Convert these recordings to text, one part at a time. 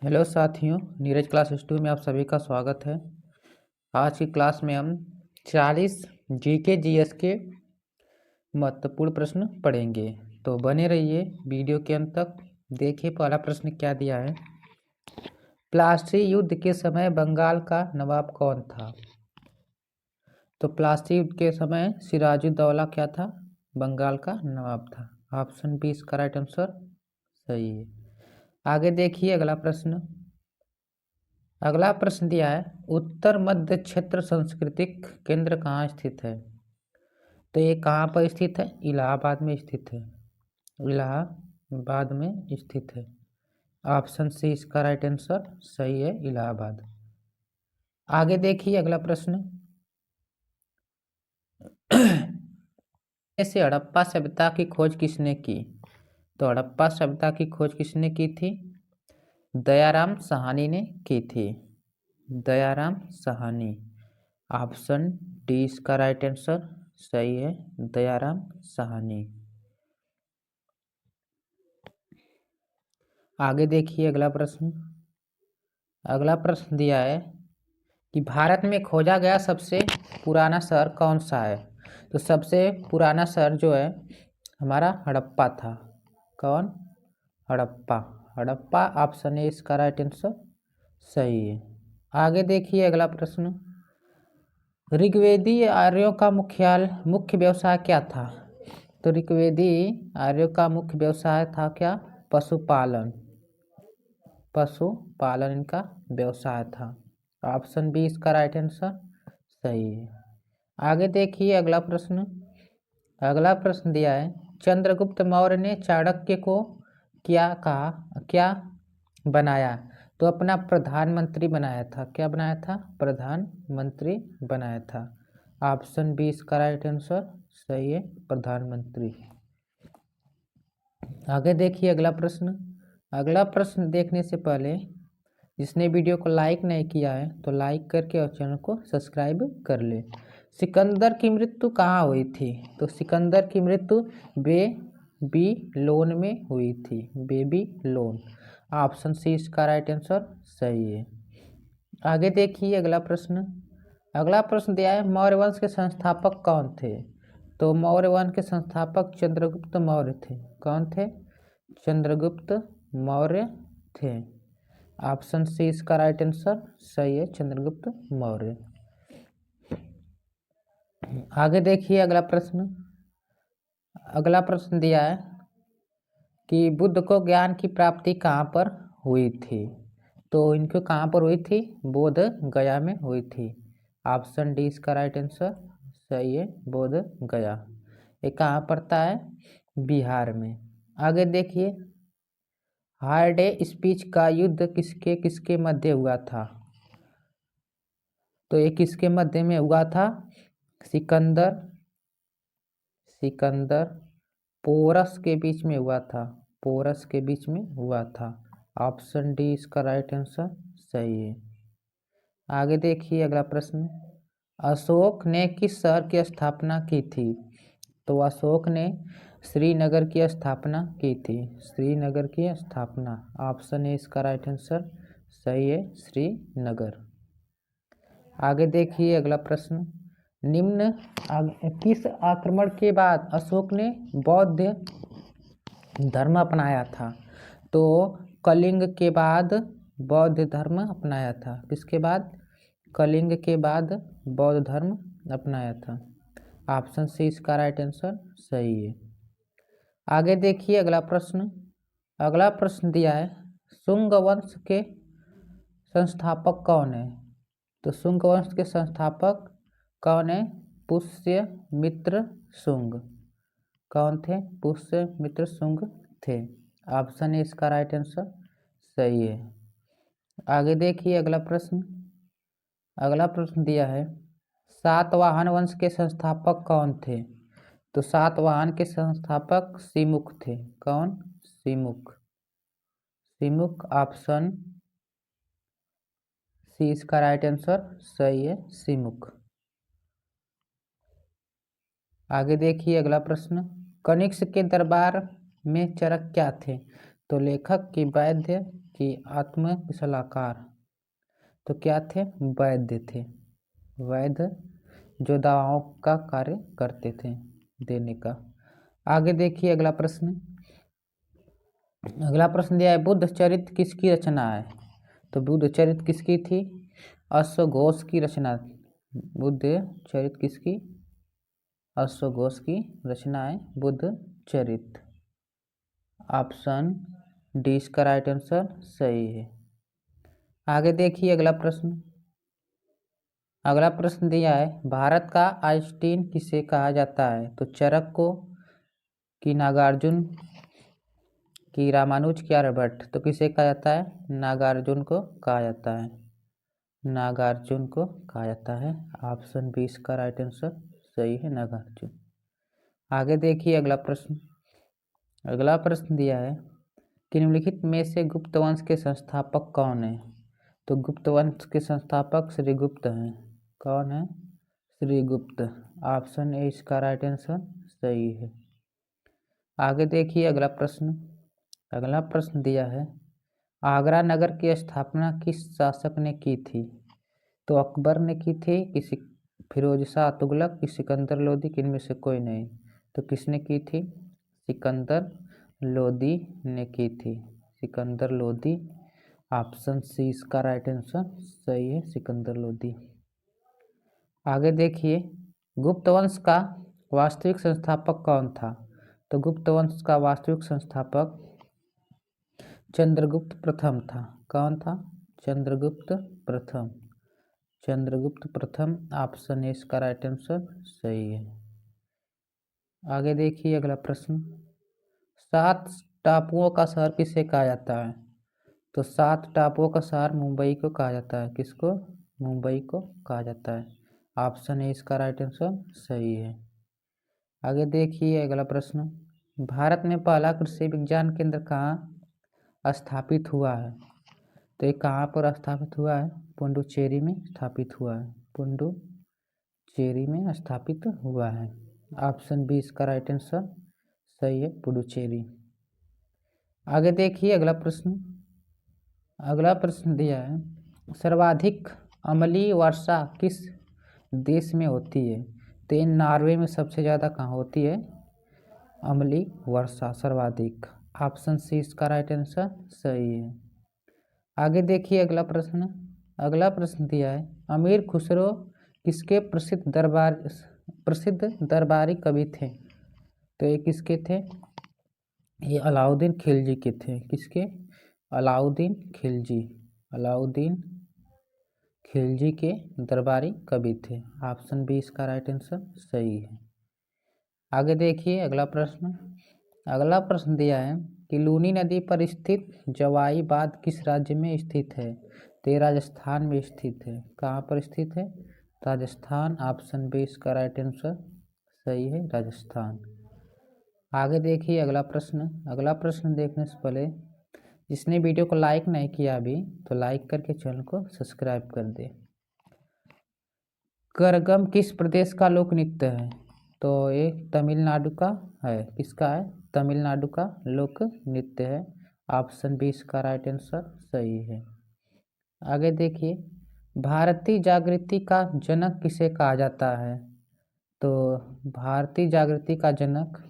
Hello साथियों, Neeraj class studio में आप सभी का स्वागत है। आज की क्लास में हम 40 जीके जीएस के महत्वपूर्ण प्रश्न पढ़ेंगे, तो बने रहिए वीडियो के अंत तक। देखिए पहला प्रश्न क्या दिया है। प्लासी युद्ध के समय बंगाल का नवाब कौन था? तो प्लासी युद्ध के समय सिराजुद्दौला क्या था? बंगाल का नवाब था। ऑप्शन बी इसका राइट आंसर सही है। आगे देखिए अगला प्रश्न दिया है, उत्तर मध्य क्षेत्र सांस्कृतिक केंद्र कहाँ स्थित है? तो ये कहाँ पर स्थित है? इलाहाबाद में स्थित है। इलाहाबाद में स्थित है। ऑप्शन सी इसका राइट आंसर सही है, इलाहाबाद। आगे देखिए अगला प्रश्न ऐसे हड़प्पा सभ्यता की खोज किसने की? तो हड़प्पा सभ्यता की खोज किसने की थी? दयाराम साहनी ने की थी। दयाराम साहनी। ऑप्शन डी इसका राइट आंसर सही है, दयाराम साहनी। आगे देखिए अगला प्रश्न दिया है कि भारत में खोजा गया सबसे पुराना शहर कौन सा है? तो सबसे पुराना शहर जो है हमारा हड़प्पा था। कौन? हड़प्पा। हड़प्पा ऑप्शन ए इसका राइट आंसर सही है। आगे देखिए अगला प्रश्न, ऋग्वेदीय आर्यों का मुख्य व्यवसाय क्या था? तो ऋग्वेदीय आर्यों का मुख्य व्यवसाय था क्या? पशुपालन। पशुपालन इनका व्यवसाय था। ऑप्शन बी इसका राइट आंसर सही है। आगे देखिए अगला प्रश्न दिया है, चंद्रगुप्त मौर्य ने चाणक्य को क्या बनाया? तो अपना प्रधानमंत्री बनाया था। क्या बनाया था? प्रधानमंत्री बनाया था। ऑप्शन बी इसका राइट आंसर सही है, प्रधानमंत्री। आगे देखिए अगला प्रश्न देखने से पहले जिसने वीडियो को लाइक नहीं किया है तो लाइक करके और चैनल को सब्सक्राइब कर ले। सिकंदर की मृत्यु कहाँ हुई थी? तो सिकंदर की मृत्यु बेबीलोन में हुई थी। बेबीलोन। ऑप्शन सी इसका राइट आंसर सही है। आगे देखिए अगला प्रश्न दिया है, मौर्य वंश के संस्थापक कौन थे? तो मौर्य वंश के संस्थापक चंद्रगुप्त मौर्य थे। कौन थे? चंद्रगुप्त मौर्य थे। ऑप्शन सी इसका राइट आंसर सही है, चंद्रगुप्त मौर्य। आगे देखिए अगला प्रश्न दिया है कि बुद्ध को ज्ञान की प्राप्ति कहाँ पर हुई थी? तो इनको कहाँ पर हुई थी? बोध गया में हुई थी। ऑप्शन डी इसका राइट आंसर सही है, बोध गया। ये कहाँ पड़ता है? बिहार में। आगे देखिए, हार्डे स्पीच का युद्ध किसके किसके मध्य हुआ था? तो ये किसके मध्य में हुआ था? सिकंदर पोरस के बीच में हुआ था। पोरस के बीच में हुआ था। ऑप्शन डी इसका राइट आंसर सही है। आगे देखिए अगला प्रश्न, अशोक ने किस शहर की स्थापना की थी? तो अशोक ने श्रीनगर की स्थापना की थी। श्रीनगर की स्थापना। ऑप्शन ए इसका राइट आंसर सही है, श्रीनगर। आगे देखिए अगला प्रश्न, किस आक्रमण के बाद अशोक ने बौद्ध धर्म अपनाया था? तो कलिंग के बाद बौद्ध धर्म अपनाया था। किसके बाद? कलिंग के बाद बौद्ध धर्म अपनाया था। ऑप्शन सी इसका राइट आंसर सही है। आगे देखिए अगला प्रश्न दिया है, शुंग वंश के संस्थापक कौन है? तो शुंग वंश के संस्थापक कौन है? पुष्यमित्र शुंग। कौन थे? पुष्यमित्र शुंग थे। ऑप्शन ए इसका राइट आंसर सही है। आगे देखिए अगला प्रश्न दिया है, सातवाहन वंश के संस्थापक कौन थे? तो सातवाहन के संस्थापक सिमुक थे। कौन? सिमुक। ऑप्शन सी इसका राइट आंसर सही है, सिमुक। आगे देखिए अगला प्रश्न, कनिष्क के दरबार में चरक क्या थे? तो लेखक की वैद्य कि आत्म सलाहकार, तो क्या थे? वैद्य थे। वैद्य जो दवाओं का कार्य करते थे देने का। आगे देखिए अगला प्रश्न। अगला प्रश्न दिया है बुद्ध चरित्र किसकी रचना है? तो बुद्ध चरित्र किसकी थी? अश्वघोष की रचना। बुद्ध चरित्र किसकी? अश्वघोष की रचना है बुद्ध चरित्र। ऑप्शन डी इसका राइट आंसर सही है। आगे देखिए अगला प्रश्न। अगला प्रश्न दिया है भारत का आइंस्टीन किसे कहा जाता है? तो चरक को, कि नागार्जुन, कि रामानुज, कि आर्यभट्ट। तो किसे कहा जाता है? नागार्जुन को कहा जाता है। नागार्जुन को कहा जाता है। ऑप्शन बी इसका राइट आंसर सही है, नागार्जुन। आगे देखिए अगला प्रश्न। अगला प्रश्न दिया है कि निम्नलिखित में से गुप्त वंश के संस्थापक कौन है? तो गुप्त वंश के संस्थापक श्रीगुप्त हैं। कौन है? श्रीगुप्त। ऑप्शन ए इसका राइट आंसर सही है। आगे देखिए अगला प्रश्न। अगला प्रश्न दिया है आगरा नगर की स्थापना किस शासक ने की थी? तो अकबर ने की थी, किसी फिरोज शाह तुगलक, कि सिकंदर लोदी, कि इनमें से कोई नहीं। तो किसने की थी? सिकंदर लोदी ने की थी। सिकंदर लोदी। ऑप्शन सी इसका राइट आंसर सही है, सिकंदर लोदी। आगे देखिए गुप्त वंश का वास्तविक संस्थापक कौन था? तो गुप्त वंश का वास्तविक संस्थापक चंद्रगुप्त प्रथम था। कौन था? चंद्रगुप्त प्रथम। चंद्रगुप्त प्रथम। ऑप्शन ए इसका राइट आंसर सही है। आगे देखिए अगला प्रश्न। 7 टापुओं का शहर किसे कहा जाता है? तो 7 टापुओं का शहर मुंबई को कहा जाता है। किसको? मुंबई को कहा जाता है। ऑप्शन ए इसका राइट आंसर सही है। आगे देखिए अगला प्रश्न। भारत में पहला कृषि विज्ञान केंद्र कहाँ स्थापित हुआ है? तो ये कहाँ पर स्थापित हुआ है? पुडुचेरी में स्थापित हुआ है। पुडुचेरी में स्थापित हुआ है। ऑप्शन बी इसका राइट आंसर सही है, पुडुचेरी। आगे देखिए अगला प्रश्न। अगला प्रश्न दिया है सर्वाधिक अम्लीय वर्षा किस देश में होती है? तो ये नॉर्वे में सबसे ज़्यादा कहाँ होती है अम्लीय वर्षा सर्वाधिक? ऑप्शन सी इसका राइट आंसर सही है। आगे देखिए अगला प्रश्न। अगला प्रश्न दिया है अमीर खुसरो किसके प्रसिद्ध दरबारी कवि थे? तो ये किसके थे? ये अलाउद्दीन खिलजी के थे। किसके? अलाउद्दीन खिलजी। अलाउद्दीन खिलजी के दरबारी कवि थे। ऑप्शन बी इसका राइट आंसर सही है। आगे देखिए अगला प्रश्न। अगला प्रश्न दिया है कि लूनी नदी पर स्थित जवाई बांध किस राज्य में स्थित है? तो ये राजस्थान में स्थित है। कहाँ पर स्थित है? राजस्थान। ऑप्शन बी इसका राइट आंसर सही है, राजस्थान। आगे देखिए अगला प्रश्न। अगला प्रश्न देखने से पहले जिसने वीडियो को लाइक नहीं किया अभी तो लाइक करके चैनल को सब्सक्राइब कर दे। करगम किस प्रदेश का लोक नृत्य है? तो ये तमिलनाडु का है। किसका है? तमिलनाडु का लोक नृत्य है। ऑप्शन बी इसका राइट आंसर सही है। आगे देखिए भारतीय जागृति का जनक किसे कहा जाता है? तो भारतीय जागृति का जनक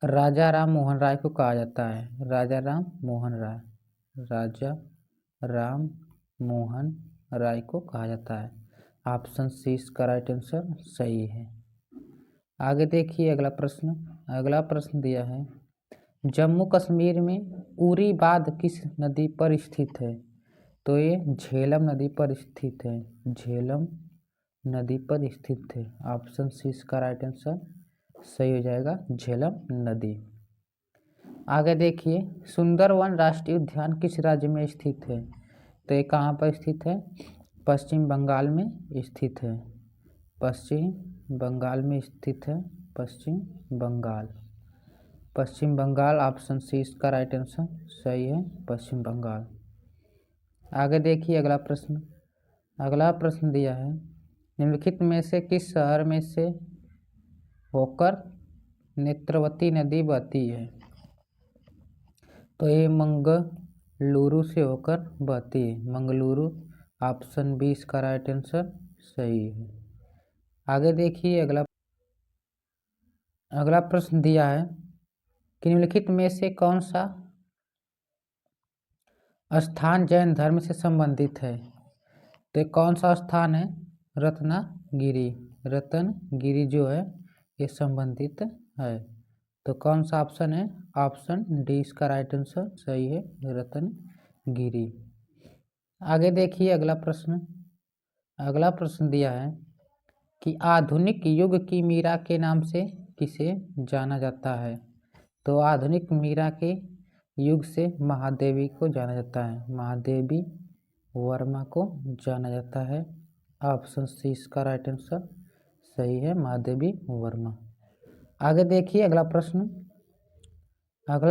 राजा राम मोहन राय को कहा जाता है। राजा राम मोहन राय। राजा राम मोहन राय को कहा जाता है। ऑप्शन सी इसका राइट आंसर सही है। आगे देखिए अगला प्रश्न। अगला प्रश्न दिया है जम्मू कश्मीर में उरी बांध किस नदी पर स्थित है? तो ये झेलम नदी पर स्थित है। झेलम नदी पर स्थित है। ऑप्शन सी इसका राइट आंसर सही हो जाएगा, झेलम नदी। आगे देखिए सुंदरवन राष्ट्रीय उद्यान किस राज्य में स्थित है? तो ये कहाँ पर स्थित है? पश्चिम बंगाल में स्थित है। पश्चिम बंगाल में स्थित है। पश्चिम बंगाल। पश्चिम बंगाल। ऑप्शन सी इसका राइट आंसर सही है, पश्चिम बंगाल। आगे देखिए अगला प्रश्न। अगला प्रश्न दिया है निम्नलिखित में से किस शहर में से होकर नेत्रवती नदी बहती है? तो ये लुरु से होकर बहती है, मंगलुरु। ऑप्शन बी इसका राइट आंसर सही है। आगे देखिए अगला प्रश्न दिया है कि निम्नलिखित में से कौन सा स्थान जैन धर्म से संबंधित है। तो कौन सा स्थान है? रत्नागिरी। रत्नगिरी जो है ये संबंधित है। तो कौन सा ऑप्शन है? ऑप्शन डी इसका राइट आंसर सही है, रत्नगिरी। आगे देखिए अगला प्रश्न दिया है कि आधुनिक युग की मीरा के नाम से किसे जाना जाता है। तो आधुनिक मीरा के युग से महादेवी को जाना जाता है, महादेवी वर्मा को जाना जाता है। ऑप्शन सी इसका राइट आंसर सही है, महादेवी वर्मा। आगे देखिए अगला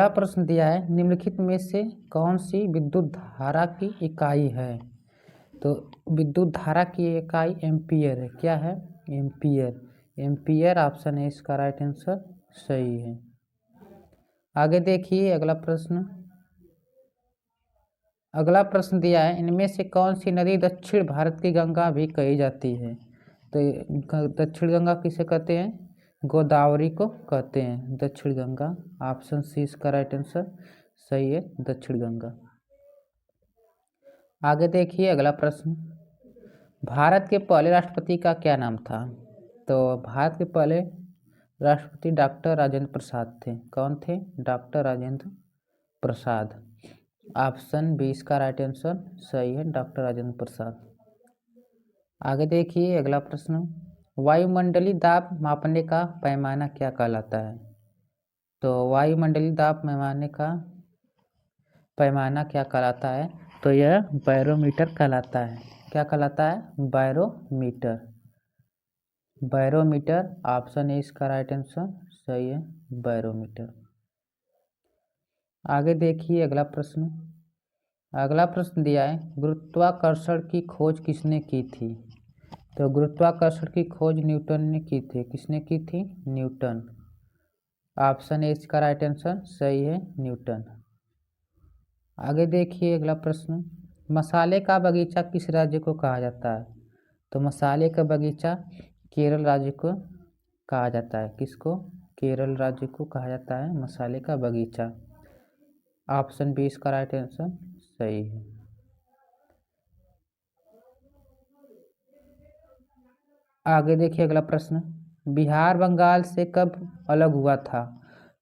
प्रश्न दिया है निम्नलिखित में से कौन सी विद्युत धारा की इकाई है। तो विद्युत धारा की इकाई एम्पियर है। क्या है? एम्पियर। ऑप्शन है इसका राइट आंसर सही है। आगे देखिए अगला प्रश्न दिया है इनमें से कौन सी नदी दक्षिण भारत की गंगा भी कही जाती है। तो दक्षिण गंगा किसे कहते हैं? गोदावरी को कहते हैं दक्षिण गंगा। ऑप्शन सी इसका राइट आंसर सही है, दक्षिण गंगा। आगे देखिए अगला प्रश्न, भारत के पहले राष्ट्रपति का क्या नाम था। तो भारत के पहले राष्ट्रपति डॉक्टर राजेंद्र प्रसाद थे। कौन थे? Doctor Rajendra Prasad. Option B इसका राइट आंसर सही है, डॉक्टर राजेंद्र प्रसाद। आगे देखिए अगला प्रश्न, वायुमंडलीय दाब मापने का पैमाना क्या कहलाता है। तो वायुमंडलीय दाब पैमाने का पैमाना क्या कहलाता है। तो यह बैरोमीटर कहलाता है। क्या कहलाता है? बैरोमीटर। ऑप्शन ए इसका राइट आंसर सही है, बैरोमीटर। आगे देखिए अगला प्रश्न दिया है गुरुत्वाकर्षण की खोज किसने की थी। तो गुरुत्वाकर्षण की खोज न्यूटन ने की थी। किसने की थी? न्यूटन। ऑप्शन ए इसका राइट आंसर सही है, न्यूटन। आगे देखिए अगला प्रश्न, मसाले का बगीचा किस राज्य को कहा जाता है। तो मसाले का बगीचा केरल राज्य को कहा जाता है। किसको? केरल राज्य को कहा जाता है मसाले का बगीचा। ऑप्शन बी इसका राइट आंसर सही है। आगे देखिए अगला प्रश्न, बिहार बंगाल से कब अलग हुआ था।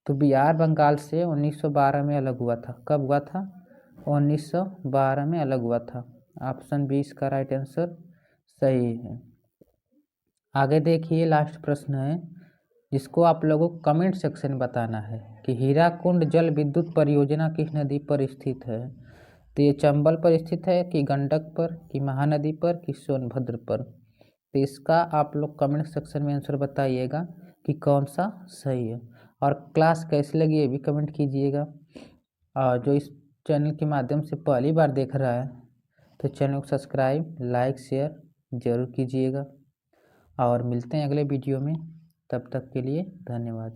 तो बिहार बंगाल से 1912 में अलग हुआ था। कब हुआ था? 1912 में अलग हुआ था। ऑप्शन बी इसका राइट आंसर सही है। आगे देखिए लास्ट प्रश्न है जिसको आप लोगों को कमेंट सेक्शन में बताना है कि हीराकुंड जल विद्युत परियोजना किस नदी पर स्थित है। तो ये चंबल पर स्थित है कि गंडक पर कि महानदी पर कि सोनभद्र पर। तो इसका आप लोग कमेंट सेक्शन में आंसर बताइएगा कि कौन सा सही है। और क्लास कैसी लगी ये भी कमेंट कीजिएगा। और जो इस चैनल के माध्यम से पहली बार देख रहा है तो चैनल को सब्सक्राइब, लाइक, शेयर ज़रूर कीजिएगा। और मिलते हैं अगले वीडियो में, तब तक के लिए धन्यवाद।